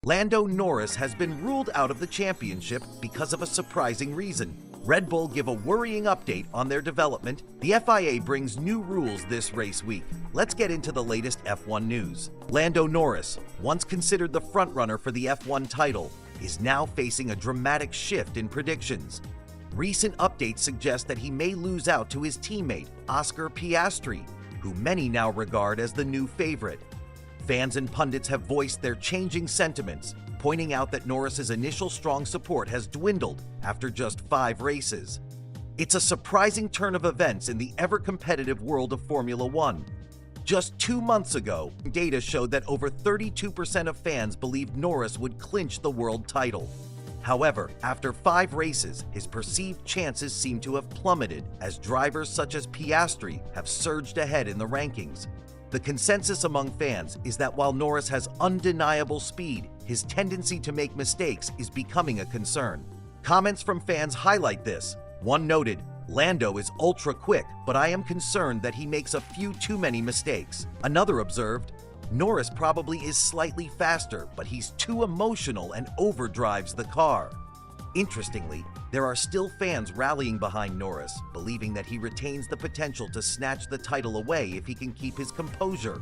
Lando Norris has been ruled out of the championship because of a surprising reason. Red Bull give a worrying update on their development. The FIA brings new rules this race week. Let's get into the latest F1 news. Lando Norris, once considered the frontrunner for the F1 title, is now facing a dramatic shift in predictions. Recent updates suggest that he may lose out to his teammate, Oscar Piastri, who many now regard as the new favorite. Fans and pundits have voiced their changing sentiments, pointing out that Norris's initial strong support has dwindled after just 5 races. It's a surprising turn of events in the ever-competitive world of Formula One. Just 2 months ago, data showed that over 32% of fans believed Norris would clinch the world title. However, after 5 races, his perceived chances seem to have plummeted as drivers such as Piastri have surged ahead in the rankings. The consensus among fans is that while Norris has undeniable speed, his tendency to make mistakes is becoming a concern. Comments from fans highlight this. One noted, "Lando is ultra quick, but I am concerned that he makes a few too many mistakes." Another observed, "Norris probably is slightly faster, but he's too emotional and overdrives the car." Interestingly, there are still fans rallying behind Norris, believing that he retains the potential to snatch the title away if he can keep his composure.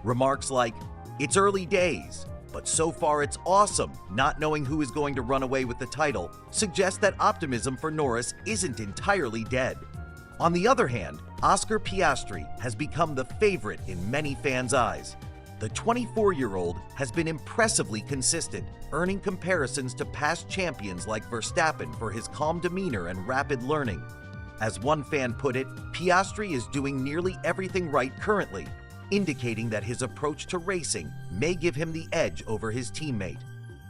Remarks like, "It's early days, but so far it's awesome not knowing who is going to run away with the title," suggest that optimism for Norris isn't entirely dead. On the other hand, Oscar Piastri has become the favorite in many fans' eyes. The 24-year-old has been impressively consistent, earning comparisons to past champions like Verstappen for his calm demeanor and rapid learning. As one fan put it, Piastri is doing nearly everything right currently, indicating that his approach to racing may give him the edge over his teammate.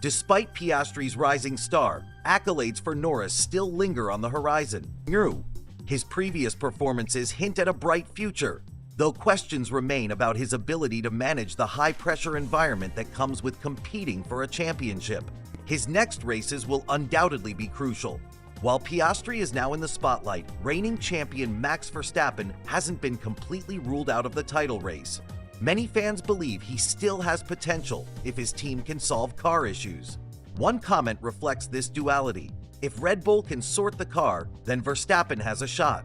Despite Piastri's rising star, accolades for Norris still linger on the horizon. His previous performances hint at a bright future, though questions remain about his ability to manage the high-pressure environment that comes with competing for a championship. His next races will undoubtedly be crucial. While Piastri is now in the spotlight, reigning champion Max Verstappen hasn't been completely ruled out of the title race. Many fans believe he still has potential if his team can solve car issues. One comment reflects this duality. If Red Bull can sort the car, then Verstappen has a shot.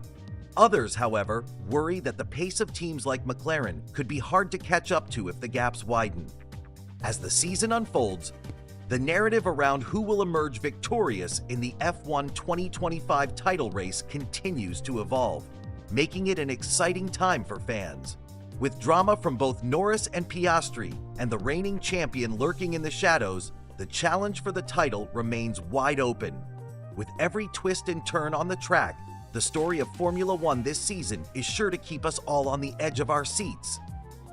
Others, however, worry that the pace of teams like Mclaren could be hard to catch up to if the gaps widen. As the season unfolds, the narrative around who will emerge victorious in the F1 2025 title race continues to evolve, making it an exciting time for fans. With drama from both Norris and Piastri and the reigning champion lurking in the shadows, the challenge for the title remains wide open. With every twist and turn on the track, the story of Formula One this season is sure to keep us all on the edge of our seats.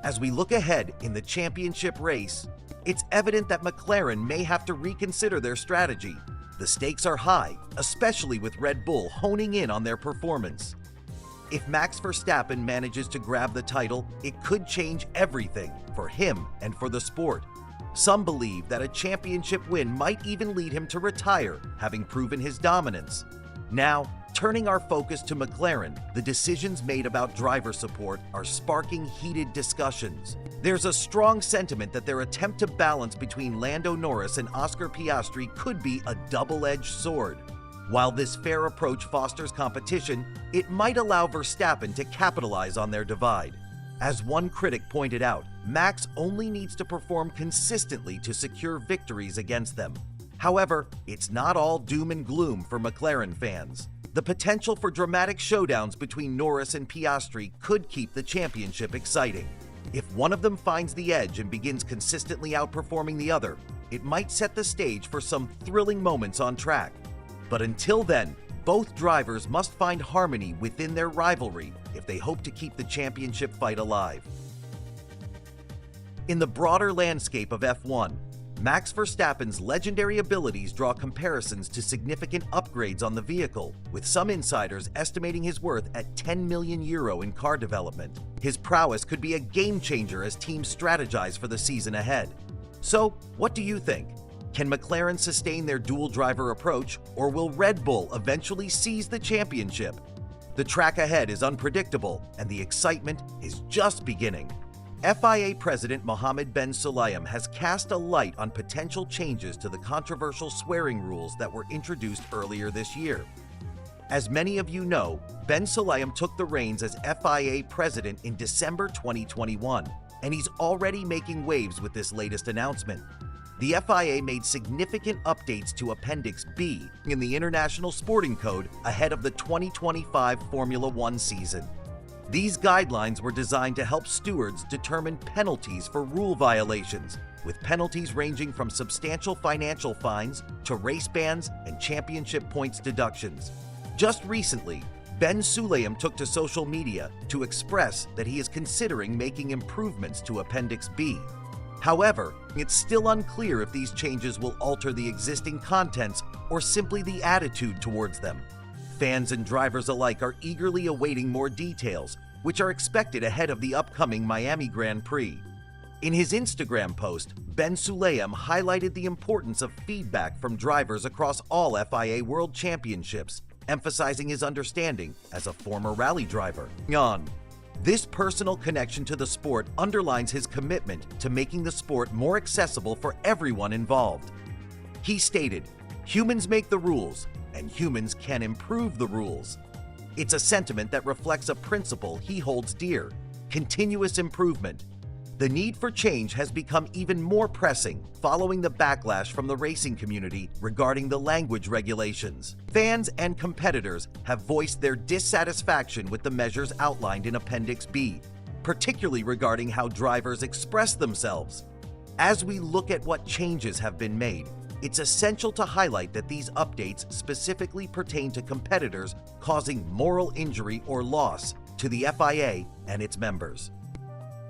As we look ahead in the championship race, it's evident that McLaren may have to reconsider their strategy. The stakes are high, especially with Red Bull honing in on their performance. If Max Verstappen manages to grab the title, it could change everything for him and for the sport. Some believe that a championship win might even lead him to retire, having proven his dominance. Now, turning our focus to McLaren, the decisions made about driver support are sparking heated discussions. There's a strong sentiment that their attempt to balance between Lando Norris and Oscar Piastri could be a double-edged sword. While this fair approach fosters competition, it might allow Verstappen to capitalize on their divide. As one critic pointed out, Max only needs to perform consistently to secure victories against them. However, it's not all doom and gloom for McLaren fans. The potential for dramatic showdowns between Norris and Piastri could keep the championship exciting. If one of them finds the edge and begins consistently outperforming the other, it might set the stage for some thrilling moments on track. But until then, both drivers must find harmony within their rivalry if they hope to keep the championship fight alive. In the broader landscape of F1, Max Verstappen's legendary abilities draw comparisons to significant upgrades on the vehicle, with some insiders estimating his worth at €10 million in car development. His prowess could be a game-changer as teams strategize for the season ahead. So, what do you think? Can McLaren sustain their dual-driver approach, or will Red Bull eventually seize the championship? The track ahead is unpredictable, and the excitement is just beginning. FIA President Mohammed bin Sulayem has cast a light on potential changes to the controversial swearing rules that were introduced earlier this year. As many of you know, bin Sulayem took the reins as FIA president in December 2021, and he's already making waves with this latest announcement. The FIA made significant updates to Appendix B in the International Sporting Code ahead of the 2025 Formula One season. These guidelines were designed to help stewards determine penalties for rule violations, with penalties ranging from substantial financial fines to race bans and championship points deductions. Just recently, bin Sulayem took to social media to express that he is considering making improvements to Appendix B. However, it's still unclear if these changes will alter the existing contents or simply the attitude towards them. Fans and drivers alike are eagerly awaiting more details, which are expected ahead of the upcoming Miami Grand Prix. In his Instagram post, bin Sulayem highlighted the importance of feedback from drivers across all FIA World Championships, emphasizing his understanding as a former rally driver. This personal connection to the sport underlines his commitment to making the sport more accessible for everyone involved. He stated, "Humans make the rules, and humans can improve the rules." It's a sentiment that reflects a principle he holds dear: continuous improvement. The need for change has become even more pressing following the backlash from the racing community regarding the language regulations. Fans and competitors have voiced their dissatisfaction with the measures outlined in Appendix B, particularly regarding how drivers express themselves. As we look at what changes have been made, it's essential to highlight that these updates specifically pertain to competitors causing moral injury or loss to the FIA and its members.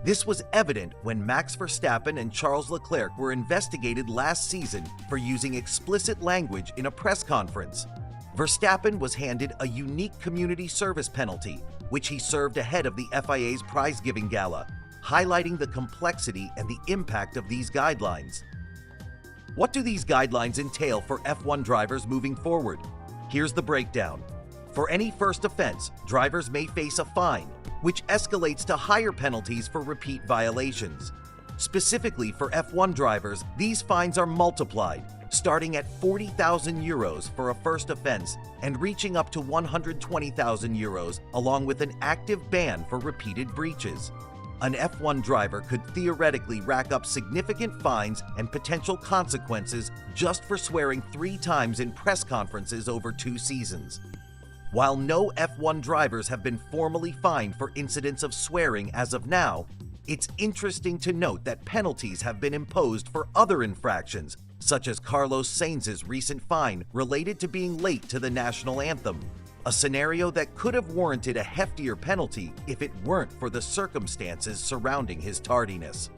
This was evident when Max Verstappen and Charles Leclerc were investigated last season for using explicit language in a press conference. Verstappen was handed a unique community service penalty, which he served ahead of the FIA's prize-giving gala, highlighting the complexity and the impact of these guidelines. What do these guidelines entail for F1 drivers moving forward? Here's the breakdown. For any first offense, drivers may face a fine, which escalates to higher penalties for repeat violations. Specifically for F1 drivers, these fines are multiplied, starting at €40,000 for a first offense and reaching up to €120,000, along with an active ban for repeated breaches. An F1 driver could theoretically rack up significant fines and potential consequences just for swearing 3 times in press conferences over 2 seasons. While no F1 drivers have been formally fined for incidents of swearing as of now, it's interesting to note that penalties have been imposed for other infractions, such as Carlos Sainz's recent fine related to being late to the national anthem, a scenario that could have warranted a heftier penalty if it weren't for the circumstances surrounding his tardiness.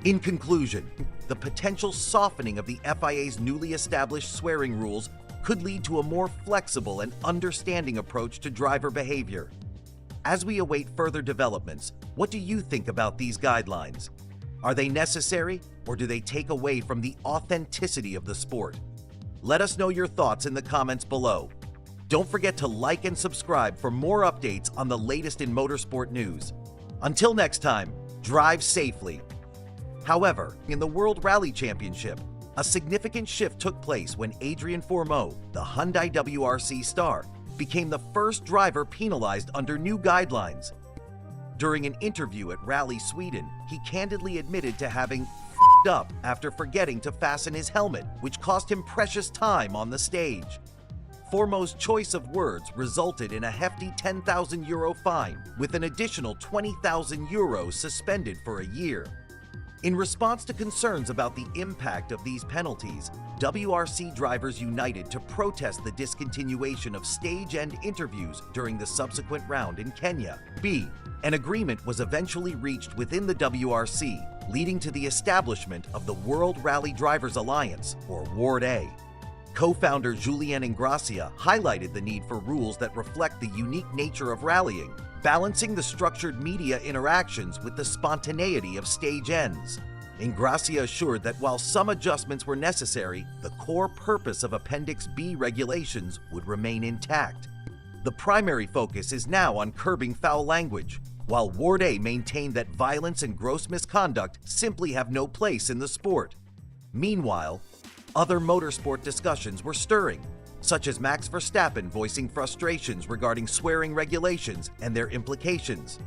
In conclusion, the potential softening of the FIA's newly established swearing rules could lead to a more flexible and understanding approach to driver behavior. As we await further developments, what do you think about these guidelines? Are they necessary, or do they take away from the authenticity of the sport? Let us know your thoughts in the comments below. Don't forget to like and subscribe for more updates on the latest in motorsport news. Until next time, drive safely. However, in the World Rally Championship, a significant shift took place when Adrian Fourmeau, the Hyundai WRC star, became the first driver penalized under new guidelines. During an interview at Rally Sweden, he candidly admitted to having f***ed up after forgetting to fasten his helmet, which cost him precious time on the stage. Fourmeau's choice of words resulted in a hefty €10,000 fine, with an additional €20,000 suspended for a year. In response to concerns about the impact of these penalties, WRC drivers united to protest the discontinuation of stage-end interviews during the subsequent round in Kenya. An agreement was eventually reached within the WRC, leading to the establishment of the World Rally Drivers Alliance, or Ward A. Co-founder Julien Ingrassia highlighted the need for rules that reflect the unique nature of rallying, balancing the structured media interactions with the spontaneity of stage ends. Ingrassia assured that while some adjustments were necessary, the core purpose of Appendix B regulations would remain intact. The primary focus is now on curbing foul language, while Ward A maintained that violence and gross misconduct simply have no place in the sport. Meanwhile, other motorsport discussions were stirring, such as Max Verstappen voicing frustrations regarding swearing regulations and their implications.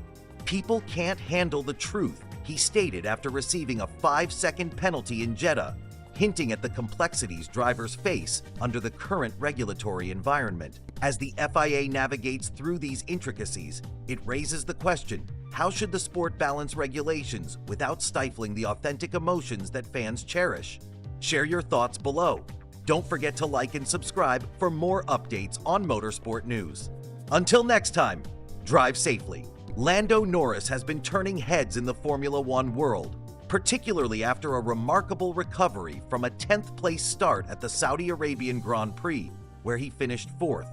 "People can't handle the truth," he stated after receiving a 5-second penalty in Jeddah, hinting at the complexities drivers face under the current regulatory environment. As the FIA navigates through these intricacies, it raises the question, how should the sport balance regulations without stifling the authentic emotions that fans cherish? Share your thoughts below. Don't forget to like and subscribe for more updates on motorsport news. Until next time, drive safely. Lando Norris has been turning heads in the Formula One world, particularly after a remarkable recovery from a 10th place start at the Saudi Arabian Grand Prix, where he finished 4th.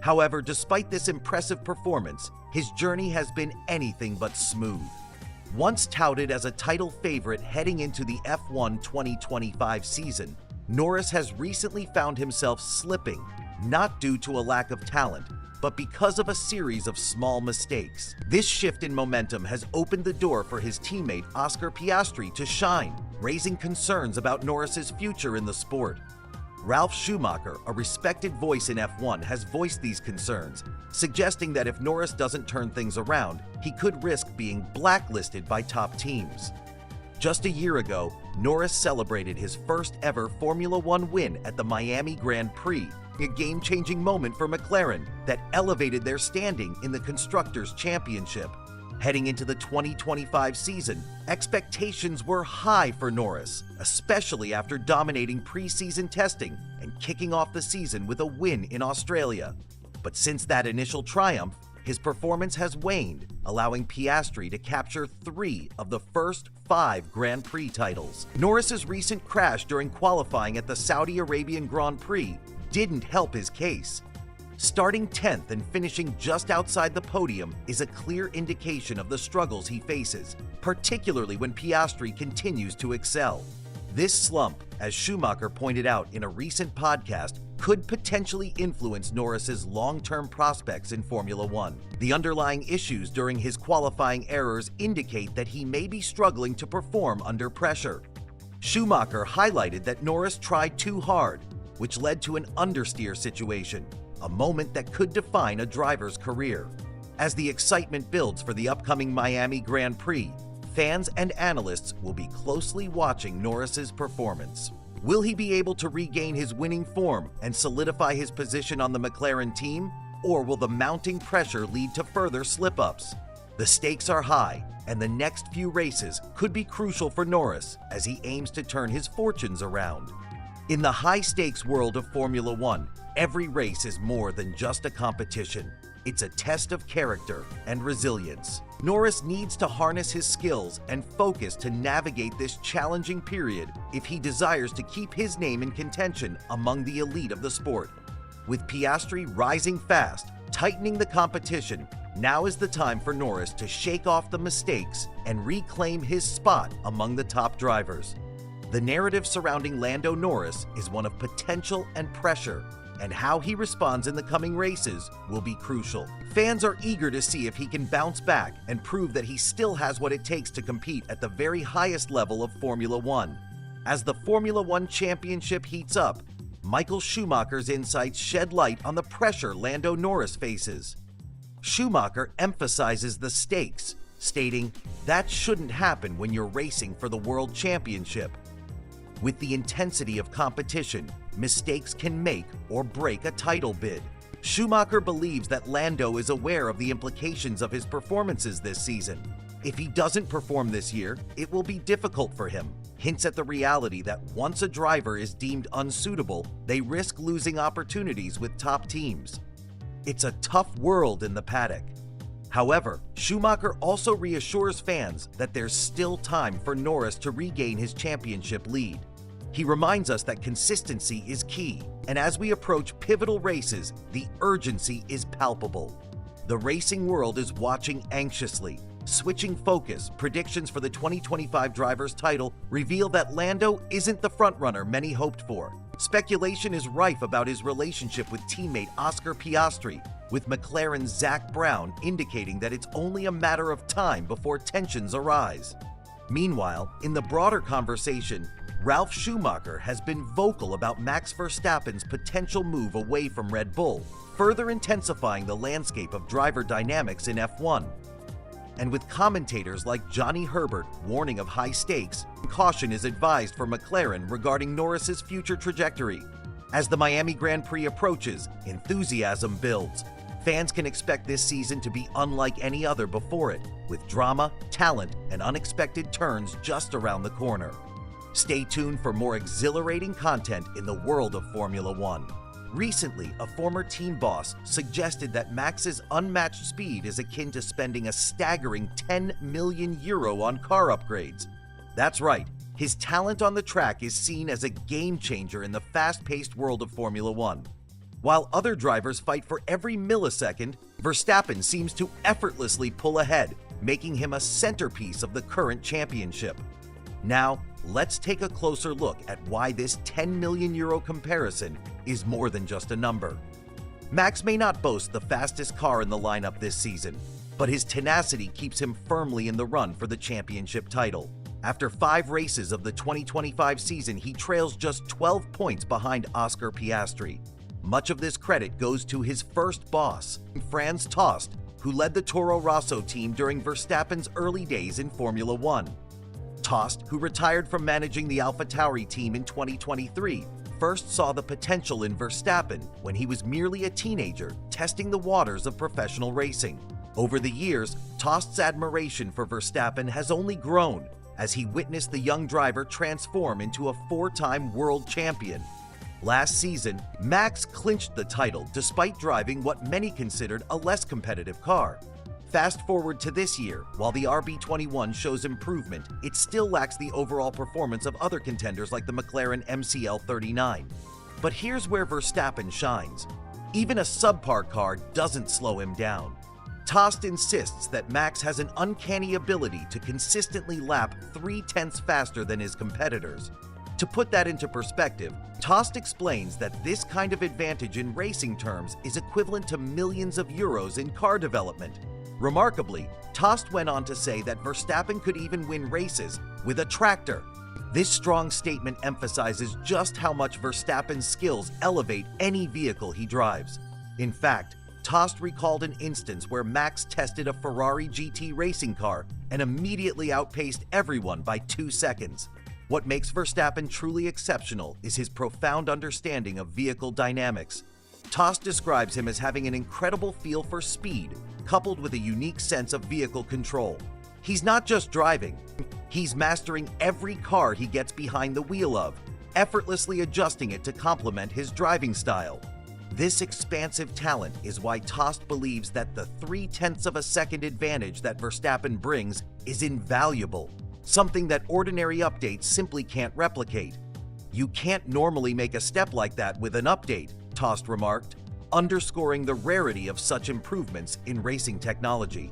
However, despite this impressive performance, his journey has been anything but smooth. Once touted as a title favorite heading into the F1 2025 season, Norris has recently found himself slipping, not due to a lack of talent, but because of a series of small mistakes. This shift in momentum has opened the door for his teammate Oscar Piastri to shine, raising concerns about Norris's future in the sport. Ralf Schumacher, a respected voice in F1, has voiced these concerns, suggesting that if Norris doesn't turn things around, he could risk being blacklisted by top teams. Just a year ago, Norris celebrated his first ever Formula One win at the Miami Grand Prix, a game-changing moment for McLaren that elevated their standing in the Constructors' Championship. Heading into the 2025 season, expectations were high for Norris, especially after dominating preseason testing and kicking off the season with a win in Australia. But since that initial triumph, his performance has waned, allowing Piastri to capture 3 of the first 5 Grand Prix titles. Norris's recent crash during qualifying at the Saudi Arabian Grand Prix didn't help his case. Starting 10th and finishing just outside the podium is a clear indication of the struggles he faces, particularly when Piastri continues to excel. This slump, as Schumacher pointed out in a recent podcast, could potentially influence Norris's long-term prospects in Formula One. The underlying issues during his qualifying errors indicate that he may be struggling to perform under pressure. Schumacher highlighted that Norris tried too hard, which led to an understeer situation, a moment that could define a driver's career. As the excitement builds for the upcoming Miami Grand Prix, fans and analysts will be closely watching Norris's performance. Will he be able to regain his winning form and solidify his position on the McLaren team, or will the mounting pressure lead to further slip-ups? The stakes are high, and the next few races could be crucial for Norris as he aims to turn his fortunes around. In the high-stakes world of Formula One, every race is more than just a competition. It's a test of character and resilience. Norris needs to harness his skills and focus to navigate this challenging period if he desires to keep his name in contention among the elite of the sport. With Piastri rising fast, tightening the competition, now is the time for Norris to shake off the mistakes and reclaim his spot among the top drivers. The narrative surrounding Lando Norris is one of potential and pressure, and how he responds in the coming races will be crucial. Fans are eager to see if he can bounce back and prove that he still has what it takes to compete at the very highest level of Formula One. As the Formula One Championship heats up, Michael Schumacher's insights shed light on the pressure Lando Norris faces. Schumacher emphasizes the stakes, stating, "That shouldn't happen when you're racing for the World Championship." With the intensity of competition, mistakes can make or break a title bid. Schumacher believes that Lando is aware of the implications of his performances this season. If he doesn't perform this year, it will be difficult for him. Hints at the reality that once a driver is deemed unsuitable, they risk losing opportunities with top teams. It's a tough world in the paddock. However, Schumacher also reassures fans that there's still time for Norris to regain his championship lead. He reminds us that consistency is key, and as we approach pivotal races, the urgency is palpable. The racing world is watching anxiously, Switching focus, predictions for the 2025 driver's title reveal that Lando isn't the frontrunner many hoped for. Speculation is rife about his relationship with teammate Oscar Piastri, with McLaren's Zach Brown indicating that it's only a matter of time before tensions arise. Meanwhile, in the broader conversation, Ralf Schumacher has been vocal about Max Verstappen's potential move away from Red Bull, further intensifying the landscape of driver dynamics in F1. And with commentators like Johnny Herbert warning of high stakes, caution is advised for McLaren regarding Norris's future trajectory. As the Miami Grand Prix approaches, enthusiasm builds. Fans can expect this season to be unlike any other before it, with drama, talent, and unexpected turns just around the corner. Stay tuned for more exhilarating content in the world of Formula One. Recently, a former team boss suggested that Max's unmatched speed is akin to spending a staggering €10 million on car upgrades. That's right, his talent on the track is seen as a game changer in the fast-paced world of Formula One. While other drivers fight for every millisecond, Verstappen seems to effortlessly pull ahead, making him a centerpiece of the current championship. Now, let's take a closer look at why this €10 million comparison is more than just a number. Max may not boast the fastest car in the lineup this season, but his tenacity keeps him firmly in the run for the championship title. After 5 races of the 2025 season, he trails just 12 points behind Oscar Piastri. Much of this credit goes to his first boss, Franz Tost, who led the Toro Rosso team during Verstappen's early days in Formula One. Tost, who retired from managing the AlphaTauri team in 2023, first saw the potential in Verstappen when he was merely a teenager testing the waters of professional racing. Over the years, Tost's admiration for Verstappen has only grown as he witnessed the young driver transform into a 4-time world champion. Last season, Max clinched the title despite driving what many considered a less competitive car. Fast forward to this year, while the RB21 shows improvement, it still lacks the overall performance of other contenders like the McLaren MCL39. But here's where Verstappen shines. Even a subpar car doesn't slow him down. Tost insists that Max has an uncanny ability to consistently lap 0.3 faster than his competitors. To put that into perspective, Tost explains that this kind of advantage in racing terms is equivalent to millions of euros in car development. Remarkably, Tost went on to say that Verstappen could even win races with a tractor. This strong statement emphasizes just how much Verstappen's skills elevate any vehicle he drives. In fact, Tost recalled an instance where Max tested a Ferrari GT racing car and immediately outpaced everyone by 2 seconds. What makes Verstappen truly exceptional is his profound understanding of vehicle dynamics. Tost describes him as having an incredible feel for speed, coupled with a unique sense of vehicle control. He's not just driving, he's mastering every car he gets behind the wheel of, effortlessly adjusting it to complement his driving style. This expansive talent is why Tost believes that the 0.3 of a second advantage that Verstappen brings is invaluable, something that ordinary updates simply can't replicate. "You can't normally make a step like that with an update," Tost remarked, underscoring the rarity of such improvements in racing technology.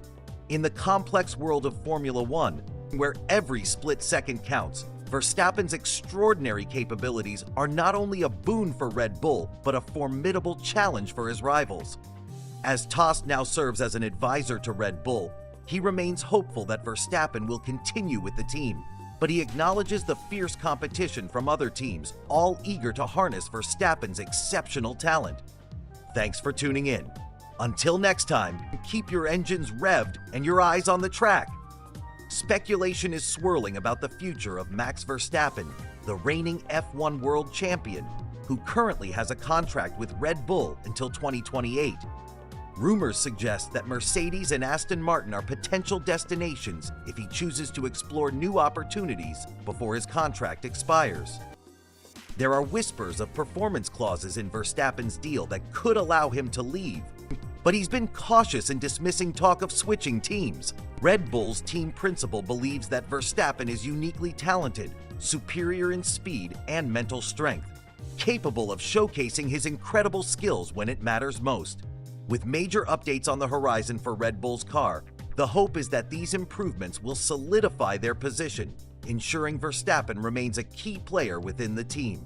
In the complex world of Formula One, where every split second counts, Verstappen's extraordinary capabilities are not only a boon for Red Bull, but a formidable challenge for his rivals. As Tost now serves as an advisor to Red Bull, he remains hopeful that Verstappen will continue with the team, but he acknowledges the fierce competition from other teams, all eager to harness Verstappen's exceptional talent. Thanks for tuning in. Until next time, keep your engines revved and your eyes on the track. Speculation is swirling about the future of Max Verstappen, the reigning F1 world champion, who currently has a contract with Red Bull until 2028. Rumors suggest that Mercedes and Aston Martin are potential destinations if he chooses to explore new opportunities before his contract expires. There are whispers of performance clauses in Verstappen's deal that could allow him to leave, but he's been cautious in dismissing talk of switching teams. Red Bull's team principal believes that Verstappen is uniquely talented, superior in speed and mental strength, capable of showcasing his incredible skills when it matters most. With major updates on the horizon for Red Bull's car, The hope is that these improvements will solidify their position, ensuring Verstappen remains a key player within the team.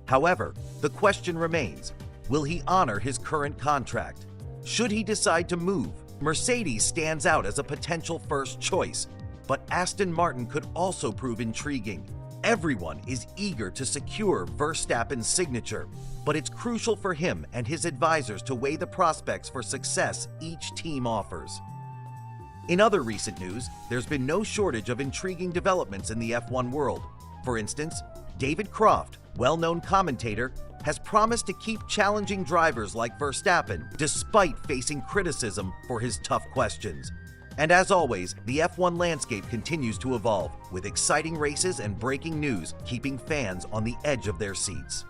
However, the question remains, will he honor his current contract? Should he decide to move? Mercedes stands out as a potential first choice, but Aston Martin could also prove intriguing. Everyone is eager to secure Verstappen's signature, but it's crucial for him and his advisors to weigh the prospects for success each team offers. In other recent news, there's been no shortage of intriguing developments in the F1 world. For instance, David Croft, well-known commentator, has promised to keep challenging drivers like Verstappen despite facing criticism for his tough questions. And as always, the F1 landscape continues to evolve, with exciting races and breaking news keeping fans on the edge of their seats.